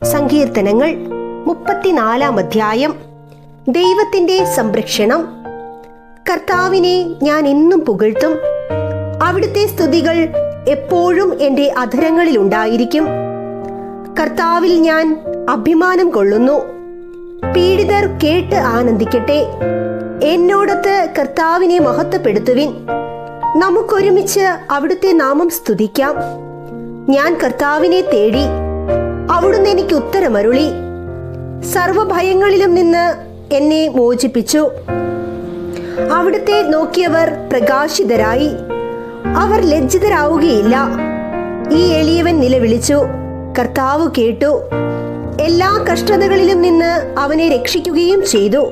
സങ്കീർത്തനങ്ങൾ 34 അധ്യായം. ദൈവത്തിന്റെ സംരക്ഷണം. കർത്താവിനെ ഞാൻ എന്നും പുകഴ്ത്തും. അവിടുത്തെ സ്തുതികൾ എപ്പോഴും എൻ്റെ അധരങ്ങളിൽ ഉണ്ടായിരിക്കും. കർത്താവിൽ ഞാൻ അഭിമാനം കൊള്ളുന്നു. പീഡിതർ കേട്ട് ആനന്ദിക്കട്ടെ. എന്നോടൊത്ത് കർത്താവിനെ മഹത്വപ്പെടുത്തുവിൻ. നമുക്കൊരുമിച്ച് അവിടുത്തെ നാമം സ്തുതിക്കാം. ഞാൻ കർത്താവിനെ തേടി, അവിടുന്ന് എനിക്ക് ഉത്തരമരുളി. സർവഭയങ്ങളിലും നിന്ന് എന്നെ മോചിപ്പിച്ചു. അവിടുത്തെ നോക്കിയവർ പ്രകാശിതരായി, അവർ ലജ്ജിതരാവുകയില്ല. ഈ എളിയവൻ നിലവിളിച്ചു, കർത്താവ് കേട്ടു. എല്ലാ കഷ്ടതകളിലും നിന്ന് അവനെ രക്ഷിക്കുകയും ചെയ്തു.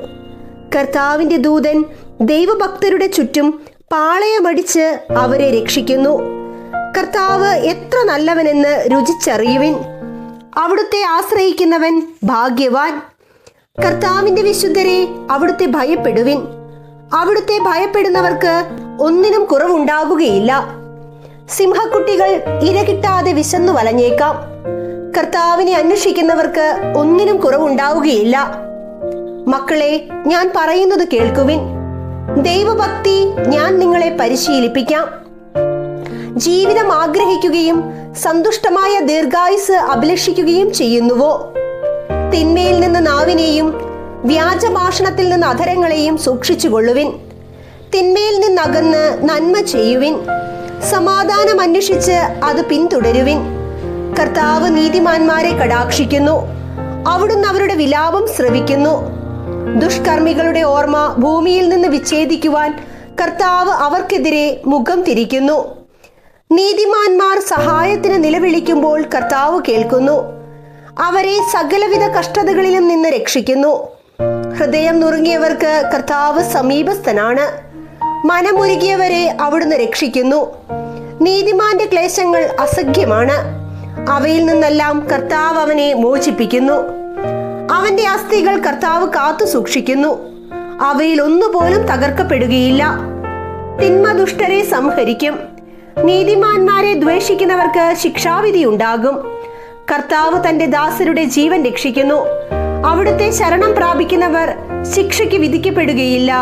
കർത്താവിന്റെ ദൂതൻ ദൈവഭക്തരുടെ ചുറ്റും പാളയമടിച്ച് അവരെ രക്ഷിക്കുന്നു. കർത്താവ് എത്ര നല്ലവനെന്ന് രുചിച്ചറിയുവിൻ. അവിടുത്തെ ആശ്രയിക്കുന്നവൻ ഭാഗ്യവാൻ. കർത്താവിന്റെ വിശുദ്ധരെ അവിടുത്തെ ഭയപ്പെടുവിൻ. അവിടുത്തെ ഭയപ്പെടുന്നവർക്ക് ഒന്നിനും കുറവുണ്ടാകുകയില്ല. സിംഹക്കുട്ടികൾ ഇര കിട്ടാതെ വിശന്നു വലഞ്ഞേക്കാം. കർത്താവിനെ അന്വേഷിക്കുന്നവർക്ക് ഒന്നിനും കുറവുണ്ടാവുകയില്ല. മക്കളെ, ഞാൻ പറയുന്നത് കേൾക്കുവിൻ. ദൈവഭക്തി ഞാൻ നിങ്ങളെ പരിശീലിപ്പിക്കാം. ജീവിതം ആഗ്രഹിക്കുകയും സന്തുഷ്ടമായ ദീർഘായുസ് അഭിലഷിക്കുകയും ചെയ്യുന്നുവോ? തിന്മയിൽ നിന്ന് നാവിനെയും വ്യാജഭാഷണത്തിൽ നിന്ന് അധരങ്ങളെയും സൂക്ഷിച്ചുകൊള്ളുവിൻ. തിന്മയിൽ നിന്നകന്ന് നന്മ ചെയ്യുവിൻ. സമാധാനം അന്വേഷിച്ച് അത് പിന്തുടരുവിൻ. കർത്താവ് നീതിമാന്മാരെ കടാക്ഷിക്കുന്നു. അവിടുന്ന് അവരുടെ വിലാപം ശ്രവിക്കുന്നു. ദുഷ്കർമ്മികളുടെ ഓർമ്മ ഭൂമിയിൽ നിന്ന് വിച്ഛേദിക്കുവാൻ കർത്താവ് അവർക്കെതിരെ മുഖം തിരിക്കുന്നു. നീതിമാന്മാർ സഹായത്തിന് നിലവിളിക്കുമ്പോൾ കർത്താവ് കേൾക്കുന്നു. അവരെ സകലവിധ കഷ്ടതകളിലും നിന്ന് രക്ഷിക്കുന്നു. ഹൃദയം നുറുങ്ങിയവർക്ക് കർത്താവ് സമീപസ്ഥനാണ്. മനമുരുകിയവരെ അവിടുന്ന് രക്ഷിക്കുന്നു. നീതിമാന്റെ ക്ലേശങ്ങൾ അസഖ്യമാണ്. അവയിൽ നിന്നെല്ലാം കർത്താവ് അവനെ മോചിപ്പിക്കുന്നു. അവന്റെ അസ്ഥികൾ കർത്താവ് കാത്തു സൂക്ഷിക്കുന്നു. അവയിൽ ഒന്നുപോലും തകർക്കപ്പെടുകയില്ല. തിന്മ ദുഷ്ടരെ സംഹരിക്കും. നീതിമാന്മാരെ ദ്വേഷിക്കുന്നവർക്ക് ശിക്ഷാവിധി ഉണ്ടാകും. കർത്താവ് തന്റെ ദാസരുടെ ജീവൻ രക്ഷിക്കുന്നു. അവിടുത്തെ ശരണം പ്രാപിക്കുന്നവർ ശിക്ഷയ്ക്ക് വിധിക്കപ്പെടുകയില്ല.